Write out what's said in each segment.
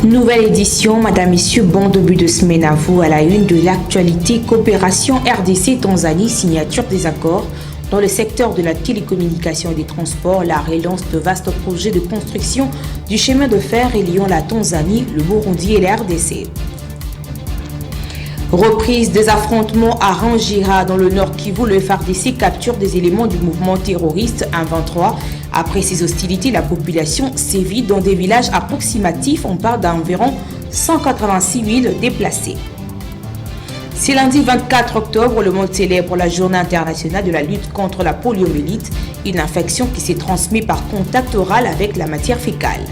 Nouvelle édition, Madame, Messieurs, bon début de semaine à vous à la une de l'actualité. Coopération RDC-Tanzanie, signature des accords dans le secteur de la télécommunication et des transports, la relance de vastes projets de construction du chemin de fer reliant la Tanzanie, le Burundi et la RDC. Reprise des affrontements à Rangira dans le Nord Kivu, le FARDC capture des éléments du mouvement terroriste M23. Après ces hostilités, la population sévit dans des villages approximatifs. On parle d'environ 186 000 déplacés. C'est lundi 24 octobre, le monde célèbre la journée internationale de la lutte contre la poliomyélite, une infection qui s'est transmise par contact oral avec la matière fécale.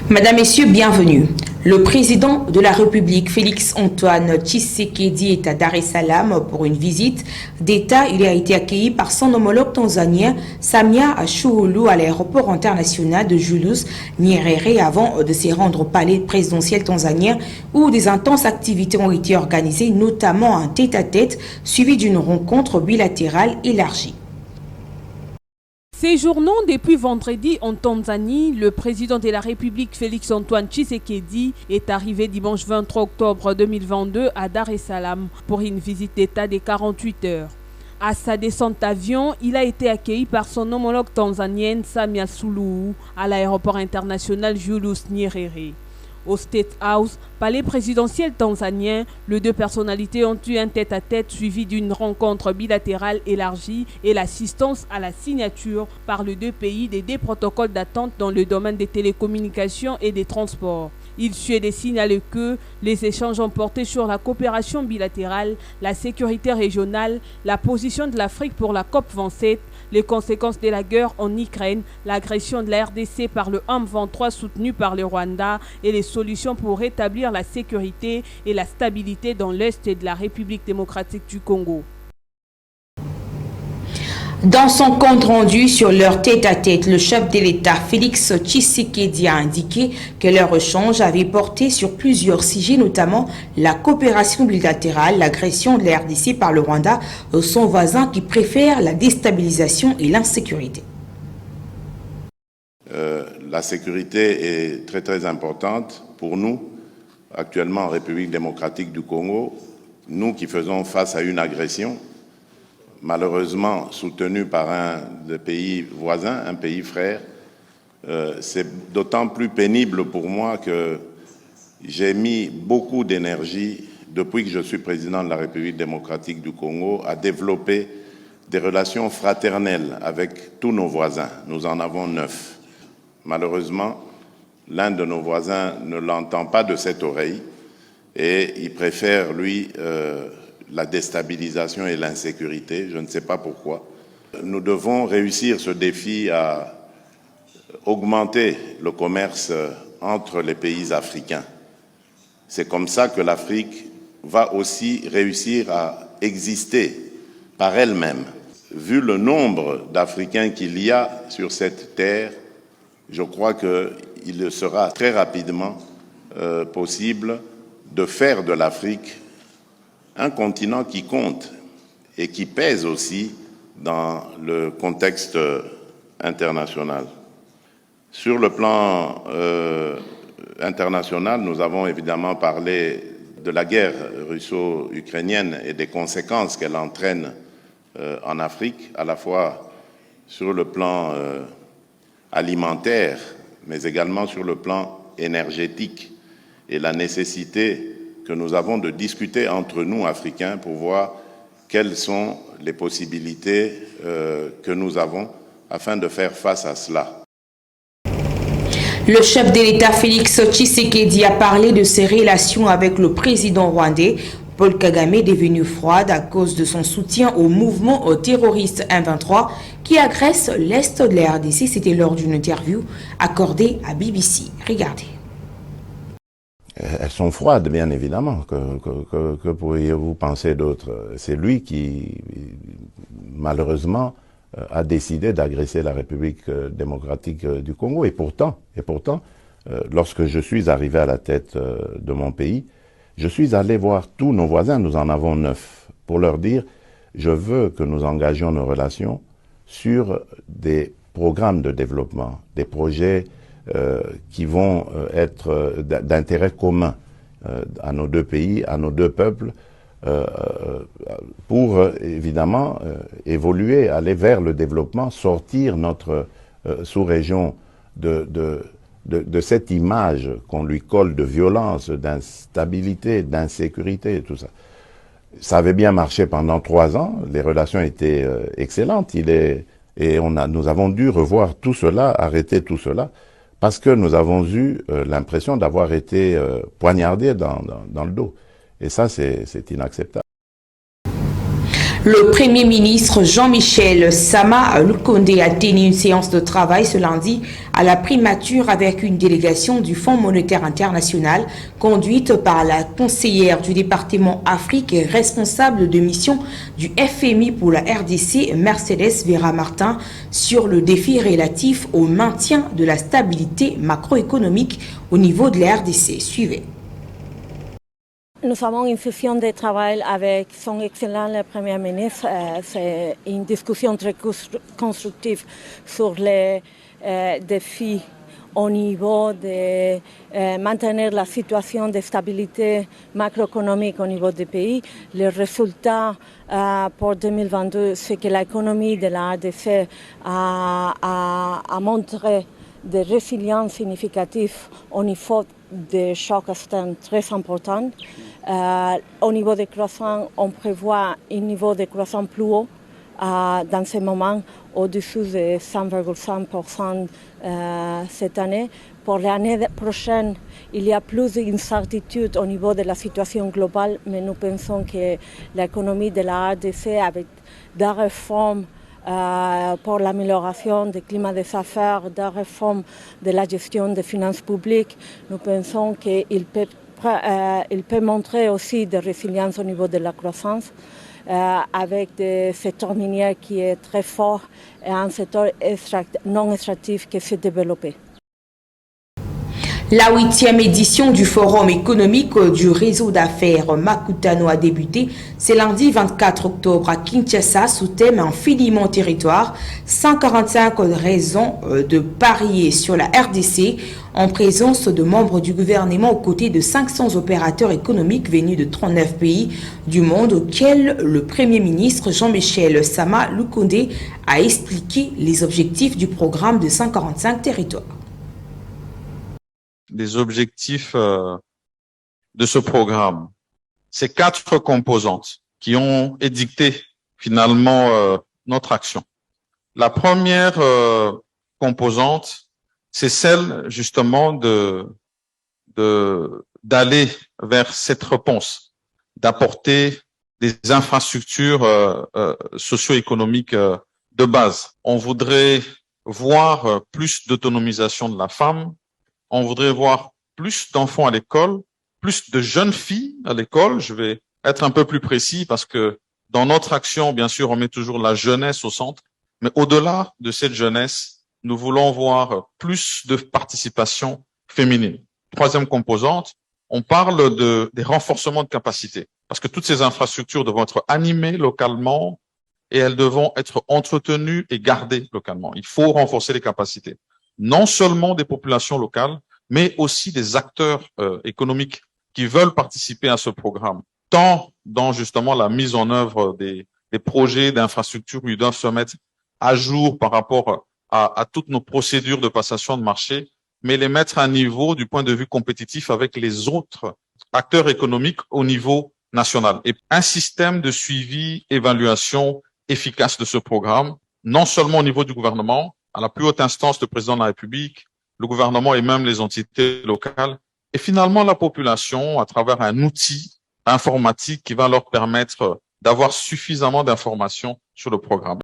Madame, Messieurs, bienvenue. Le président de la République, Félix-Antoine Tshisekedi, est à Dar es Salaam pour une visite d'État. Il a été accueilli par son homologue tanzanien, Samia Suluhu, à l'aéroport international de Julius Nyerere avant de se rendre au palais présidentiel tanzanien où des intenses activités ont été organisées, notamment un tête-à-tête suivi d'une rencontre bilatérale élargie. Séjournant depuis vendredi en Tanzanie, le président de la République Félix-Antoine Tshisekedi est arrivé dimanche 23 octobre 2022 à Dar es Salaam pour une visite d'État de 48 heures. À sa descente d'avion, il a été accueilli par son homologue tanzanienne Samia Suluhu à l'aéroport international Julius Nyerere. Au State House, palais présidentiel tanzanien, les deux personnalités ont eu un tête-à-tête suivi d'une rencontre bilatérale élargie et l'assistance à la signature par les deux pays des protocoles d'attente dans le domaine des télécommunications et des transports. Il suit de signaler que les échanges ont porté sur la coopération bilatérale, la sécurité régionale, la position de l'Afrique pour la COP27, les conséquences de la guerre en Ukraine, l'agression de la RDC par le M23 soutenu par le Rwanda et les solutions pour rétablir la sécurité et la stabilité dans l'Est de la République démocratique du Congo. Dans son compte rendu sur leur tête-à-tête, le chef de l'État, Félix Tshisekedi, a indiqué que leur échange avait porté sur plusieurs sujets, notamment la coopération bilatérale, l'agression de la RDC par le Rwanda, son voisin qui préfère la déstabilisation et l'insécurité. La sécurité est très importante pour nous, actuellement en République démocratique du Congo, nous qui faisons face à une agression, malheureusement soutenu par un des pays voisins, un pays frère. C'est d'autant plus pénible pour moi que j'ai mis beaucoup d'énergie, depuis que je suis président de la République démocratique du Congo, à développer des relations fraternelles avec tous nos voisins. Nous en avons 9. Malheureusement, l'un de nos voisins ne l'entend pas de cette oreille et il préfère, lui, la déstabilisation et l'insécurité, je ne sais pas pourquoi. Nous devons réussir ce défi à augmenter le commerce entre les pays africains. C'est comme ça que l'Afrique va aussi réussir à exister par elle-même. Vu le nombre d'Africains qu'il y a sur cette terre, je crois qu'il sera très rapidement possible de faire de l'Afrique un continent qui compte et qui pèse aussi dans le contexte international. Sur le plan international, nous avons évidemment parlé de la guerre russo-ukrainienne et des conséquences qu'elle entraîne en Afrique, à la fois sur le plan alimentaire, mais également sur le plan énergétique et la nécessité que nous avons de discuter entre nous, Africains, pour voir quelles sont les possibilités que nous avons afin de faire face à cela. Le chef de l'État, Félix Tshisekedi, a parlé de ses relations avec le président rwandais. Paul Kagame est devenu froide à cause de son soutien au mouvement terroriste M23 qui agresse l'Est de la RDC. C'était lors d'une interview accordée à BBC. Regardez. Elles sont froides, bien évidemment. Que pourriez-vous penser d'autre? C'est lui qui, malheureusement, a décidé d'agresser la République démocratique du Congo. Et pourtant, lorsque je suis arrivé à la tête de mon pays, je suis allé voir tous nos voisins, nous en avons 9, pour leur dire « je veux que nous engagions nos relations sur des programmes de développement, des projets qui vont être d'intérêt commun à nos deux pays, à nos deux peuples, pour évidemment évoluer, aller vers le développement, sortir notre sous-région de cette image qu'on lui colle de violence, d'instabilité, d'insécurité et tout ça. Ça avait bien marché pendant 3 ans, les relations étaient excellentes, nous avons dû revoir tout cela, arrêter tout cela, parce que nous avons eu l'impression d'avoir été poignardés dans le dos. Et ça, c'est inacceptable. Le Premier ministre Jean-Michel Sama Lukonde a tenu une séance de travail ce lundi à la primature avec une délégation du Fonds monétaire international conduite par la conseillère du département Afrique et responsable de mission du FMI pour la RDC, Mercedes Vera Martin, sur le défi relatif au maintien de la stabilité macroéconomique au niveau de la RDC. Suivez. Nous avons une session de travail avec son Excellence le Premier ministre. C'est une discussion très constructive sur les défis au niveau de maintenir la situation de stabilité macroéconomique au niveau du pays. Les résultats pour 2022, c'est que l'économie de la RDC a montré de résilience significative au niveau des chocs externes très importants. Au niveau des croissants, on prévoit un niveau de croissance plus haut dans ce moment, au-dessus de 100,5% cette année. Pour l'année prochaine, il y a plus d'incertitude au niveau de la situation globale, mais nous pensons que l'économie de la RDC, avec des réformes pour l'amélioration du climat des affaires, des réformes de la gestion des finances publiques, nous pensons qu'il peut montrer aussi de résilience au niveau de la croissance, avec des secteurs miniers qui est très fort et un secteur non extractif qui s'est développé. La 8e édition du Forum économique du réseau d'affaires Makutano a débuté ce lundi 24 octobre à Kinshasa sous thème Infiniment territoire, 145 raisons de parier sur la RDC en présence de membres du gouvernement aux côtés de 500 opérateurs économiques venus de 39 pays du monde auxquels le Premier ministre Jean-Michel Sama Lukonde a expliqué les objectifs du programme de 145 territoires. Les objectifs de ce programme, c'est 4 composantes qui ont édicté finalement notre action. La première composante, c'est celle justement d'aller vers cette réponse, d'apporter des infrastructures socio-économiques de base. On voudrait voir plus d'autonomisation de la femme. On voudrait voir plus d'enfants à l'école, plus de jeunes filles à l'école. Je vais être un peu plus précis parce que dans notre action, bien sûr, on met toujours la jeunesse au centre. Mais au-delà de cette jeunesse, nous voulons voir plus de participation féminine. Troisième composante, on parle des renforcements de capacité. Parce que toutes ces infrastructures devront être animées localement et elles devront être entretenues et gardées localement. Il faut renforcer les capacités. Non seulement des populations locales, mais aussi des acteurs économiques qui veulent participer à ce programme, tant dans justement la mise en œuvre des projets d'infrastructures qui doivent se mettre à jour par rapport à toutes nos procédures de passation de marché, mais les mettre à niveau du point de vue compétitif avec les autres acteurs économiques au niveau national. Et un système de suivi, évaluation efficace de ce programme, non seulement au niveau du gouvernement, à la plus haute instance, le président de la République, le gouvernement et même les entités locales, et finalement la population à travers un outil informatique qui va leur permettre d'avoir suffisamment d'informations sur le programme.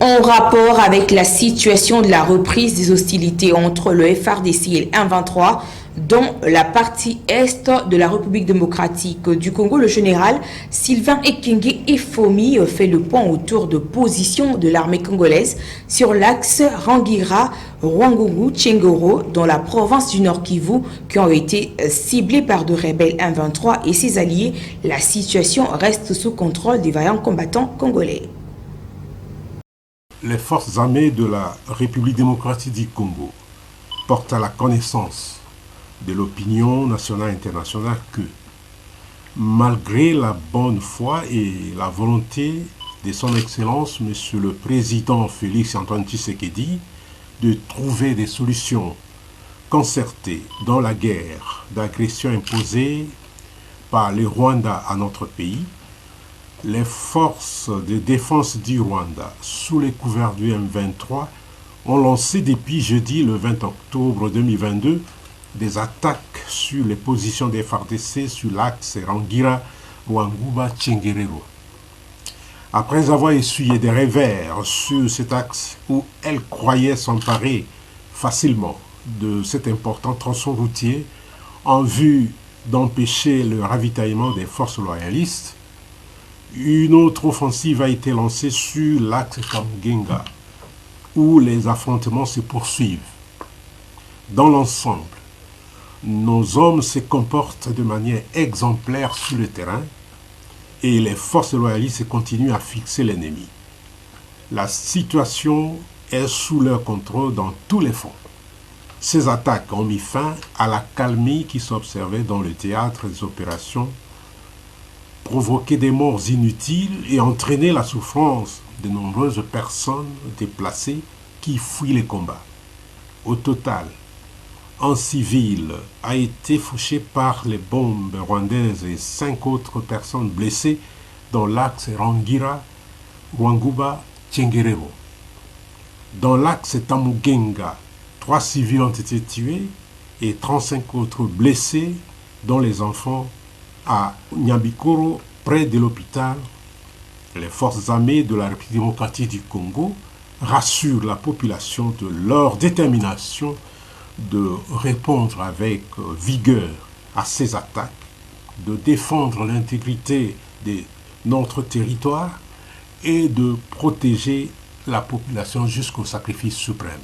En rapport avec la situation de la reprise des hostilités entre le FARDC et le M23 dans la partie est de la République démocratique du Congo, le général Sylvain Ekenge Efomi fait le point autour de position de l'armée congolaise sur l'axe Rangira-Rwangungu-Tchengoro dans la province du Nord Kivu qui ont été ciblés par de rebelles M23 et ses alliés. La situation reste sous contrôle des vaillants combattants congolais. les forces armées de la République démocratique du Congo portent à la connaissance de l'opinion nationale et internationale que, malgré la bonne foi et la volonté de son Excellence, Monsieur le Président Félix Antoine Tshisekedi, de trouver des solutions concertées dans la guerre d'agression imposée par le Rwanda à notre pays, les forces de défense du Rwanda, sous les couverts du M23, ont lancé depuis jeudi le 20 octobre 2022 des attaques sur les positions des FARDC sur l'axe Rangira-Rwanguba-Tchengerero. Après avoir essuyé des revers sur cet axe où elles croyaient s'emparer facilement de cet important tronçon routier en vue d'empêcher le ravitaillement des forces loyalistes, une autre offensive a été lancée sur l'axe Kamgenga, où les affrontements se poursuivent. Dans l'ensemble, nos hommes se comportent de manière exemplaire sur le terrain et les forces loyalistes continuent à fixer l'ennemi. La situation est sous leur contrôle dans tous les fronts. Ces attaques ont mis fin à la calmie qui s'observait dans le théâtre des opérations, provoqué des morts inutiles et entraîné la souffrance de nombreuses personnes déplacées qui fuient les combats. Au total, un civil a été fauché par les bombes rwandaises et 5 autres personnes blessées dans l'axe Rangira-Rwanguba-Tchengerero. Dans l'axe Tamugenga, 3 civils ont été tués et 35 autres blessés, dont les enfants à Nyabikoro, près de l'hôpital. Les forces armées de la République démocratique du Congo rassurent la population de leur détermination de répondre avec vigueur à ces attaques, de défendre l'intégrité de notre territoire et de protéger la population jusqu'au sacrifice suprême.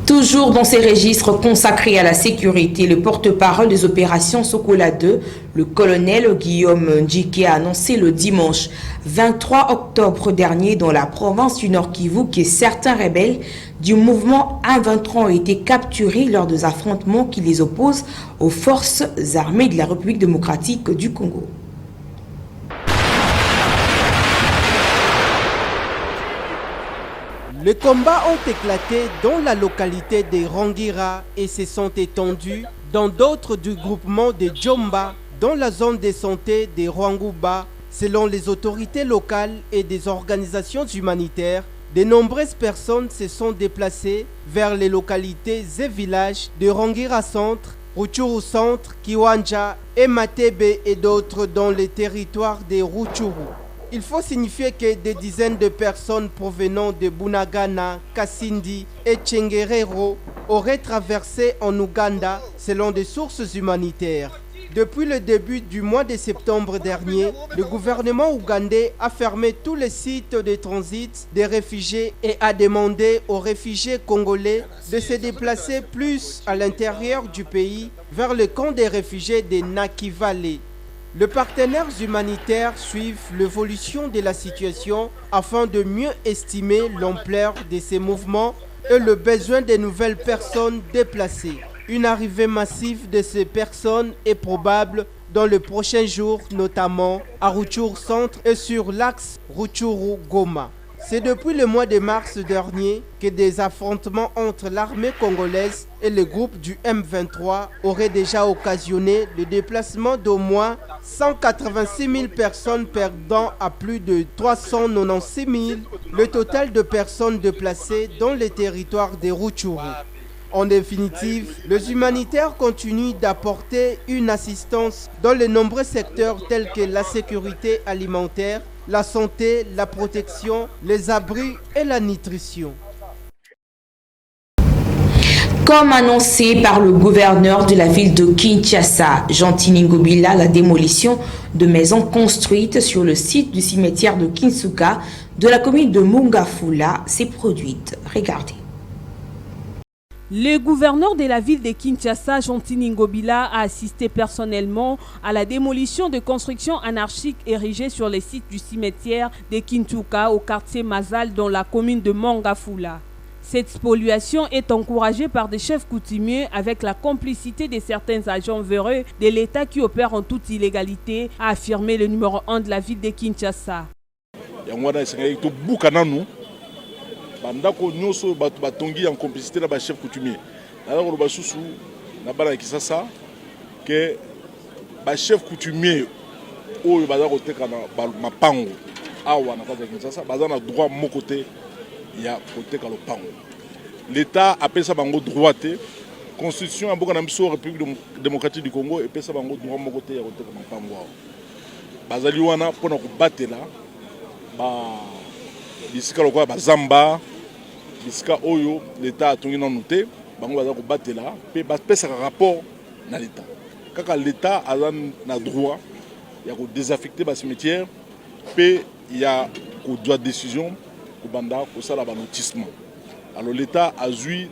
Toujours dans ces registres consacrés à la sécurité, le porte-parole des opérations Sokola 2, le colonel Guillaume Ndjike, a annoncé le dimanche 23 octobre dernier dans la province du Nord Kivu que certains rebelles du mouvement M23 ont été capturés lors des affrontements qui les opposent aux forces armées de la République démocratique du Congo. Les combats ont éclaté dans la localité de Rangira et se sont étendus dans d'autres du groupement de Djomba, dans la zone de santé de Rwanguba. Selon les autorités locales et des organisations humanitaires, de nombreuses personnes se sont déplacées vers les localités et villages de Rangira Centre, Rutshuru Centre, Kiwanja et Matebe et d'autres dans les territoires de Rutshuru. Il faut signifier que des dizaines de personnes provenant de Bunagana, Kasindi et Tchengerero auraient traversé en Ouganda selon des sources humanitaires. Depuis le début du mois de septembre dernier, le gouvernement ougandais a fermé tous les sites de transit des réfugiés et a demandé aux réfugiés congolais de se déplacer plus à l'intérieur du pays vers le camp des réfugiés de Nakivale. Les partenaires humanitaires suivent l'évolution de la situation afin de mieux estimer l'ampleur de ces mouvements et le besoin de nouvelles personnes déplacées. Une arrivée massive de ces personnes est probable dans les prochains jours, notamment à Rutshuru Centre et sur l'axe Rutshuru-Goma. C'est depuis le mois de mars dernier que des affrontements entre l'armée congolaise et le groupe du M23 auraient déjà occasionné le déplacement d'au moins 186 000 personnes, perdant à plus de 396 000 le total de personnes déplacées dans les territoires de Rutshuru. En définitive, les humanitaires continuent d'apporter une assistance dans les nombreux secteurs tels que la sécurité alimentaire, la santé, la protection, les abris et la nutrition. Comme annoncé par le gouverneur de la ville de Kinshasa, Jean-Tini Ngobila, la démolition de maisons construites sur le site du cimetière de Kinsuka de la commune de Mongafula s'est produite. Regardez. Le gouverneur de la ville de Kinshasa, Gentini Ngobila, a assisté personnellement à la démolition de constructions anarchiques érigées sur les sites du cimetière de Kintuka au quartier Mazal dans la commune de Mangafula. Cette spoliation est encouragée par des chefs coutumiers avec la complicité de certains agents véreux de l'État qui opèrent en toute illégalité, a affirmé le numéro 1 de la ville de Kinshasa. Bandako nyoso batongi en complicité na ba chef coutumier. Alors ba susu na bana Kinshasa que ba chef coutumier oyo baza ko teka na mapango awa na kata Kinshasa baza na droit mon côté ya ko teka lo pango. L'État appelle ça bango droit te constitution ya boka na biso République démocratique du Congo et pesa bango droit mon côté ya ko teka mapango awa. Bazali wana pona ko batela ba bisika lokwa bazamba bisika oyo l'État atongi na noté bango baza ko batela pe bapesa rapport na l'État kaka l'État a na droit ya ko désaffecter ba cimetière pe ya ko droit de décision ko banda ko sala ba lotissement. Alors l'État a zui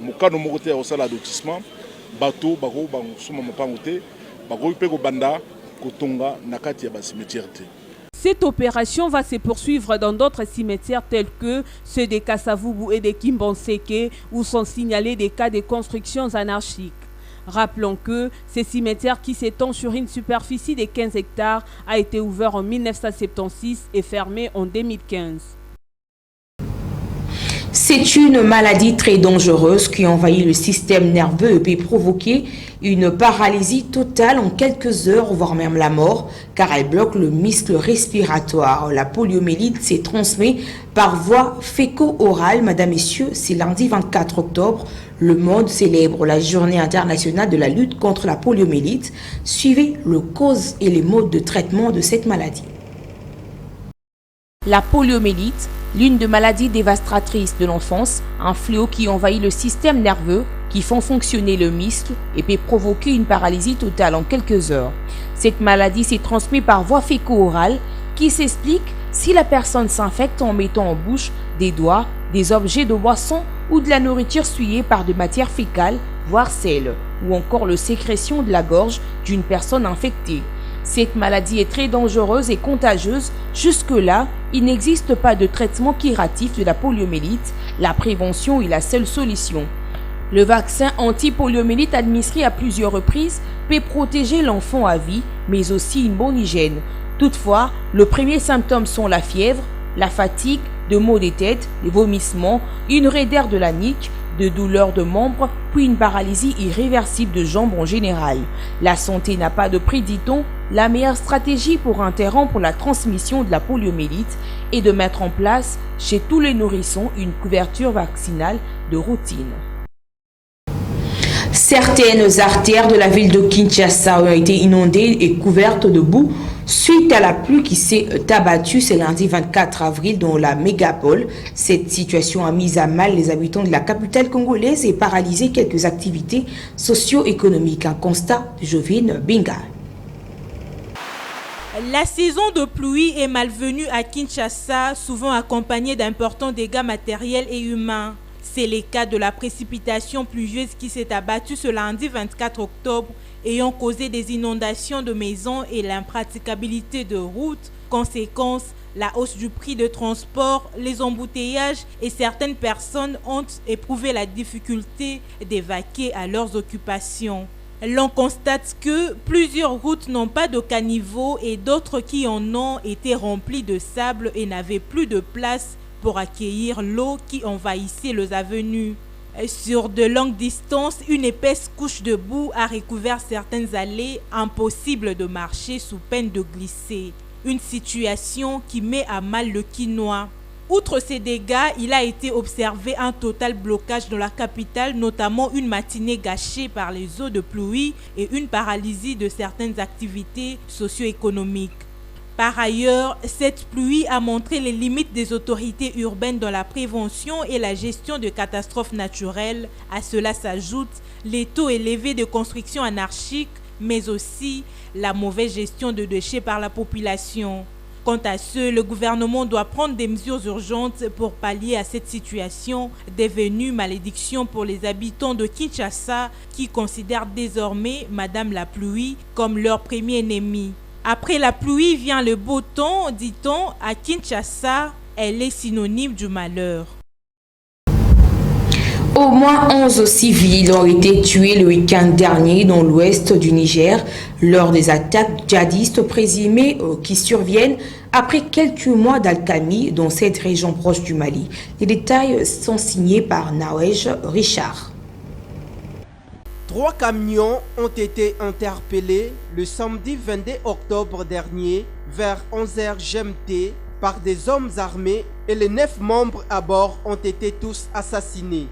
mokano moko te ya ko sala lotissement bato bako bango suma mapango te bako pe ko banda ko tonga na kati ya ba cimetière te. Cette opération va se poursuivre dans d'autres cimetières tels que ceux de Kasavubu et de Kimbonseke où sont signalés des cas de constructions anarchiques. Rappelons que ce cimetière qui s'étend sur une superficie de 15 hectares a été ouvert en 1976 et fermé en 2015. C'est une maladie très dangereuse qui envahit le système nerveux et peut provoquer une paralysie totale en quelques heures, voire même la mort, car elle bloque le muscle respiratoire. La poliomyélite s'est transmise par voie féco-orale. Madame, Messieurs, c'est lundi 24 octobre. Le monde célèbre la journée internationale de la lutte contre la poliomyélite. Suivez les causes et les modes de traitement de cette maladie. La poliomyélite, l'une des maladies dévastatrices de l'enfance, un fléau qui envahit le système nerveux, qui font fonctionner le muscle et peut provoquer une paralysie totale en quelques heures. Cette maladie s'est transmise par voie féco-orale qui s'explique si la personne s'infecte en mettant en bouche des doigts, des objets de boisson ou de la nourriture souillée par de matières fécales, voire sel, ou encore la sécrétion de la gorge d'une personne infectée. Cette maladie est très dangereuse et contagieuse. Jusque-là, il n'existe pas de traitement curatif de la poliomyélite. La prévention est la seule solution. Le vaccin anti-poliomyélite administré à plusieurs reprises peut protéger l'enfant à vie, mais aussi une bonne hygiène. Toutefois, les premiers symptômes sont la fièvre, la fatigue, de maux de tête, des vomissements, une raideur de la nuque, de douleurs de membres, puis une paralysie irréversible de jambes en général. La santé n'a pas de prix, dit-on. La meilleure stratégie pour interrompre la transmission de la poliomyélite est de mettre en place chez tous les nourrissons une couverture vaccinale de routine. Certaines artères de la ville de Kinshasa ont été inondées et couvertes de boue suite à la pluie qui s'est abattue ce lundi 24 avril dans la mégapole. Cette situation a mis à mal les habitants de la capitale congolaise et paralysé quelques activités socio-économiques. Un constat de Jovine Binga. La saison de pluie est malvenue à Kinshasa, souvent accompagnée d'importants dégâts matériels et humains. C'est le cas de la précipitation pluvieuse qui s'est abattue ce lundi 24 octobre, ayant causé des inondations de maisons et l'impraticabilité de routes. Conséquence, la hausse du prix de transport, les embouteillages et certaines personnes ont éprouvé la difficulté d'évacuer à leurs occupations. L'on constate que plusieurs routes n'ont pas de caniveau et d'autres qui en ont été remplies de sable et n'avaient plus de place pour accueillir l'eau qui envahissait les avenues. Sur de longues distances, une épaisse couche de boue a recouvert certaines allées, impossible de marcher sous peine de glisser. Une situation qui met à mal le quinoa. Outre ces dégâts, il a été observé un total blocage dans la capitale, notamment une matinée gâchée par les eaux de pluie et une paralysie de certaines activités socio-économiques. Par ailleurs, cette pluie a montré les limites des autorités urbaines dans la prévention et la gestion de catastrophes naturelles. À cela s'ajoute les taux élevés de construction anarchique, mais aussi la mauvaise gestion de déchets par la population. Quant à ce, le gouvernement doit prendre des mesures urgentes pour pallier à cette situation devenue malédiction pour les habitants de Kinshasa qui considèrent désormais Madame la pluie comme leur premier ennemi. Après la pluie vient le beau temps, dit-on, à Kinshasa, elle est synonyme du malheur. Au moins 11 civils ont été tués le week-end dernier dans l'ouest du Niger lors des attaques djihadistes présumées qui surviennent après quelques mois d'alcalmie dans cette région proche du Mali. Les détails sont signés par Nawej Richard. 3 camions ont été interpellés le samedi 22 octobre dernier vers 11h GMT par des hommes armés et les 9 membres à bord ont été tous assassinés.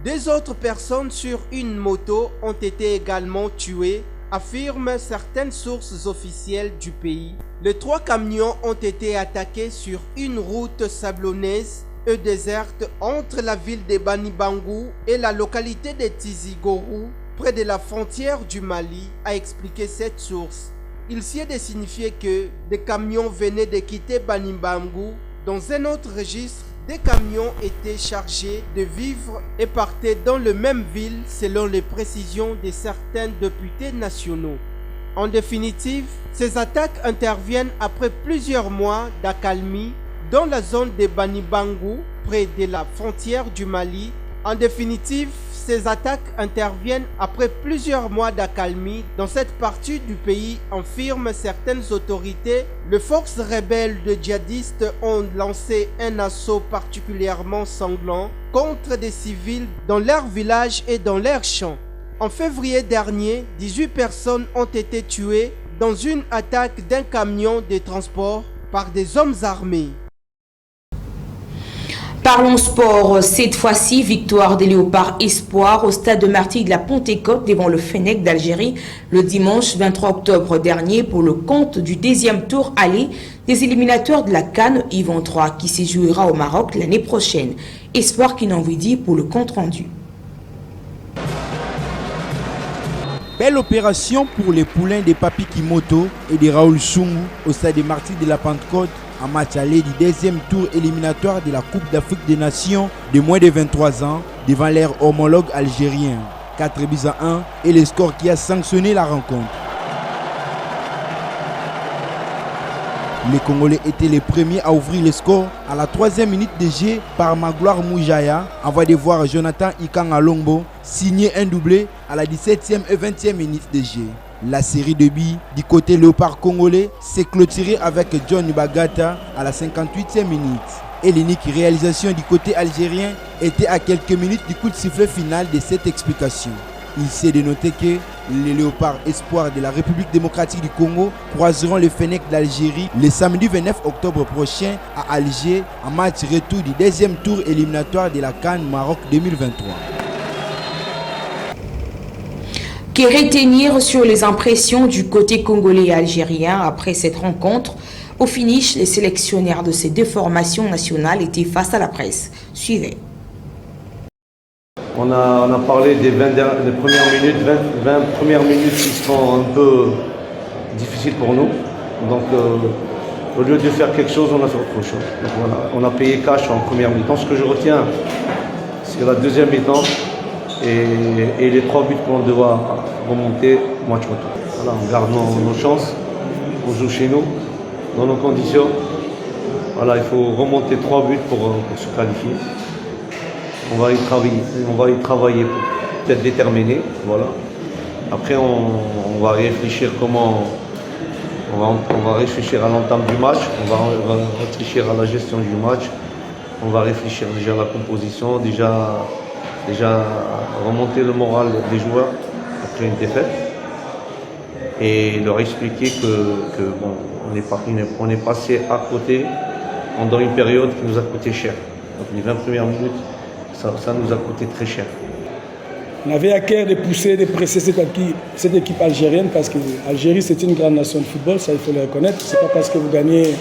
2 autres personnes sur une moto ont été également tuées, affirment certaines sources officielles du pays. Les 3 camions ont été attaqués sur une route sablonneuse et déserte entre la ville de Banibangou et la localité de Tizigorou, près de la frontière du Mali, a expliqué cette source. Il s'y est de signifier que des camions venaient de quitter Banibangou. Dans un autre registre, des camions étaient chargés de vivres et partaient dans la même ville selon les précisions de certains députés nationaux. En définitive, ces attaques interviennent après plusieurs mois d'accalmie dans la zone de Banibangou, près de la frontière du Mali. En définitive, ces attaques interviennent après plusieurs mois d'accalmie dans cette partie du pays, affirment certaines autorités. Les forces rebelles de djihadistes ont lancé un assaut particulièrement sanglant contre des civils dans leurs villages et dans leurs champs. En février dernier, 18 personnes ont été tuées dans une attaque d'un camion de transport par des hommes armés. Parlons sport, cette fois-ci, victoire des Léopards Espoir au stade de Martigues de la Pentecôte devant le Fennec d'Algérie le dimanche 23 octobre dernier pour le compte du 10e tour aller des éliminatoires de la CAN U23 qui se jouera au Maroc l'année prochaine. Espoir qui n'en veut dire pour le compte rendu. Belle opération pour les poulains des Papi Kimoto et de Raoul Sungu au stade de Martigues de la Pentecôte en match aller du 10e tour éliminatoire de la Coupe d'Afrique des Nations de moins de 23 ans devant leur homologue algérien. 4-1 et le score qui a sanctionné la rencontre. Les Congolais étaient les premiers à ouvrir le score à la 3e minute de jeu par Magloire Moujaya avant de voir Jonathan Ikanga Longbo signer un doublé à la 17e et 20e minute de jeu. La série de billes du côté léopard congolais s'est clôturée avec John Bagata à la 58e minute. Et l'unique réalisation du côté algérien était à quelques minutes du coup de sifflet final de cette explication. Il s'est de noter que les Léopards Espoir de la République démocratique du Congo croiseront le Fennec d'Algérie le samedi 29 octobre prochain à Alger en match retour du 10e tour éliminatoire de la CAN Maroc 2023. Que retenir sur les impressions du côté congolais et algérien après cette rencontre? Au finish, les sélectionnaires de ces deux formations nationales étaient face à la presse. Suivez. On a parlé des 20 premières minutes qui seront un peu difficiles pour nous. Donc au lieu de faire quelque chose, on a fait autre chose. Donc, voilà, on a payé cash en première mi-temps. Ce que je retiens, c'est la deuxième mi-temps et les 3 buts qu'on doit remonter match retour. Voilà, on garde nos chances, on joue chez nous, dans nos conditions. Voilà, il faut remonter 3 buts pour se qualifier. On va y travailler pour peut-être déterminer. Voilà. Après, on va réfléchir comment. On va réfléchir à l'entame du match, on va réfléchir à la gestion du match, on va réfléchir déjà à la composition, déjà remonter le moral des joueurs après une défaite et leur expliquer que bon, on est passé à côté pendant une période qui nous a coûté cher. Donc les 20 premières minutes, ça nous a coûté très cher. On avait à cœur de pousser, de presser cette équipe algérienne parce que l'Algérie c'est une grande nation de football, ça il faut le reconnaître. C'est pas parce que vous gagnez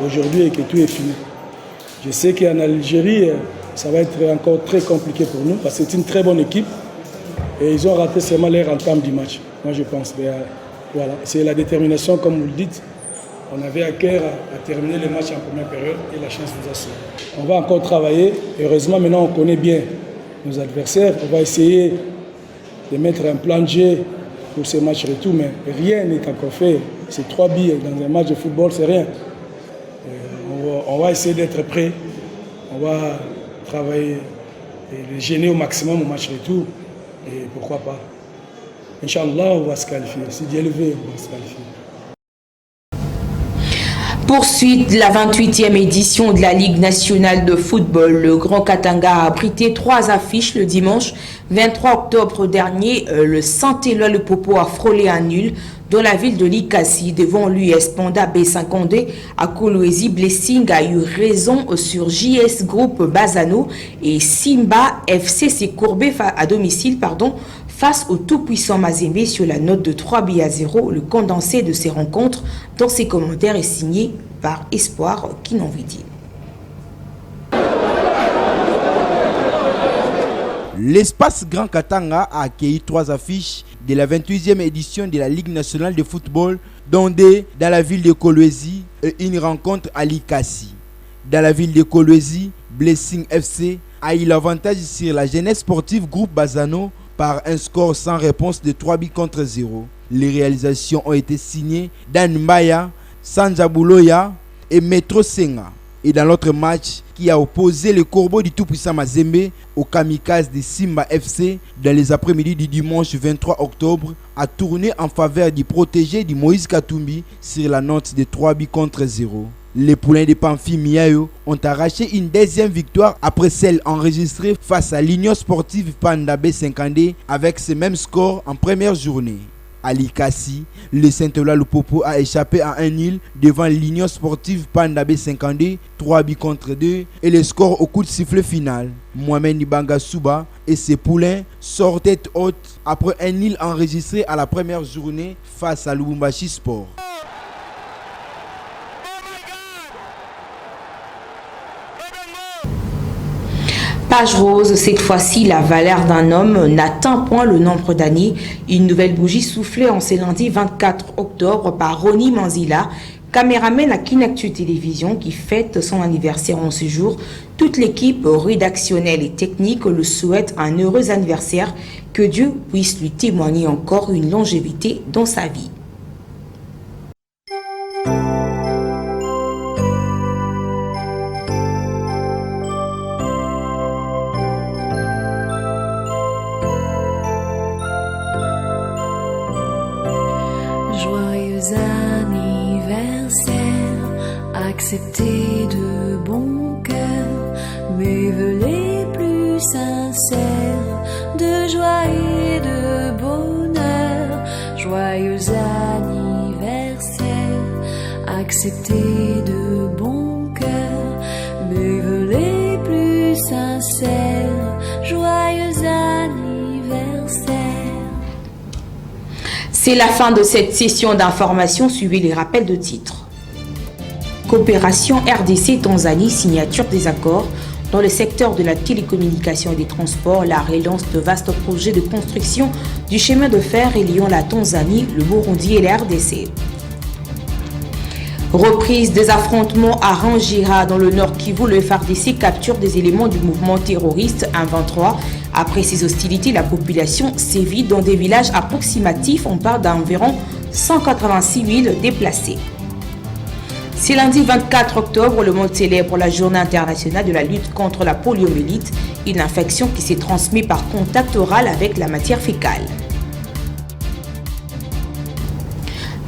aujourd'hui et que tout est fini. Je sais qu'en Algérie, ça va être encore très compliqué pour nous parce que c'est une très bonne équipe et ils ont raté seulement leur entame du match. Moi je pense. Voilà. C'est la détermination, comme vous le dites, On avait à cœur à terminer le match en première période et la chance nous a sauvé. On va encore travailler. Heureusement, maintenant, on connaît bien nos adversaires. On va essayer de mettre un plan de jeu pour ces matchs retour, mais rien n'est encore fait. C'est 3 billes dans un match de football, c'est rien. On va essayer d'être prêt. On va travailler et les gêner au maximum au match retour. Et pourquoi pas. Inch'Allah, on va se qualifier. Si Dieu le veut, on va se qualifier. Poursuite de la 28e édition de la Ligue nationale de football. Le Grand Katanga a abrité 3 affiches le dimanche 23 octobre dernier. Le Saint-Éloi Le Popo a frôlé un nul dans la ville de Likasi devant l'US Panda B52 à Kolwezi. Blessing a eu raison sur JS Group Bazano et Simba FC s'est courbé à domicile face au tout-puissant Mazembe sur la note de 3-0. Le condensé de ces rencontres dans ses commentaires est signé par Espoir Kinonvidi. L'espace Grand Katanga a accueilli 3 affiches de la 28e édition de la Ligue nationale de football, dont 2 dans la ville de Kolwezi et une rencontre à Likasi. Dans la ville de Kolwezi, Blessing FC a eu l'avantage sur la jeunesse sportive groupe Bazano par un score sans réponse de 3-0. Les réalisations ont été signées Dan Mbaya, Sanjabuloya et Metro Senga. Et dans l'autre match qui a opposé le Corbeau du tout-puissant Mazembe au Kamikaze de Simba FC dans les après-midi du dimanche 23 octobre a tourné en faveur du protégé de Moïse Katumbi sur la note de 3-0. Les poulains de Pamfi Miayo ont arraché une 2e victoire après celle enregistrée face à l'Union sportive Panda B52 avec ce même score en première journée. À Likasi, le Saint-Éloi Le Popo a échappé à un nul devant l'Union sportive Panda B52, 3-2 et le score au coup de sifflet final. Mohamed Nibanga Souba et ses poulains sortent tête haute après un nul enregistré à la première journée face à Lubumbashi Sport. Page rose, cette fois-ci, la valeur d'un homme n'atteint point le nombre d'années. Une nouvelle bougie soufflée en ce lundi 24 octobre par Ronnie Manzila, caméraman à Kinactu Télévision qui fête son anniversaire en ce jour. Toute l'équipe rédactionnelle et technique le souhaite un heureux anniversaire. Que Dieu puisse lui témoigner encore une longévité dans sa vie. Accepter de bon cœur mes vœux les plus sincères de joie et de bonheur. Joyeux anniversaire, accepter de bon cœur mes vœux les plus sincères. Joyeux anniversaire. C'est la fin de cette session d'information. Suivez les rappels de titres. Coopération RDC-Tanzanie, signature des accords dans le secteur de la télécommunication et des transports, la relance de vastes projets de construction du chemin de fer reliant la Tanzanie, le Burundi et la RDC. Reprise des affrontements à Rangira dans le Nord Kivu, le FARDC capture des éléments du mouvement terroriste 123. Après ces hostilités, la population sévit dans des villages approximatifs. On parle d'environ 186 000 déplacés. C'est lundi 24 octobre, le monde célèbre la journée internationale de la lutte contre la poliomyélite, une infection qui s'est transmise par contact oral avec la matière fécale.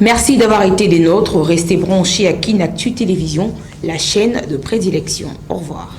Merci d'avoir été des nôtres. Restez branchés à Kinactu Télévision, la chaîne de prédilection. Au revoir.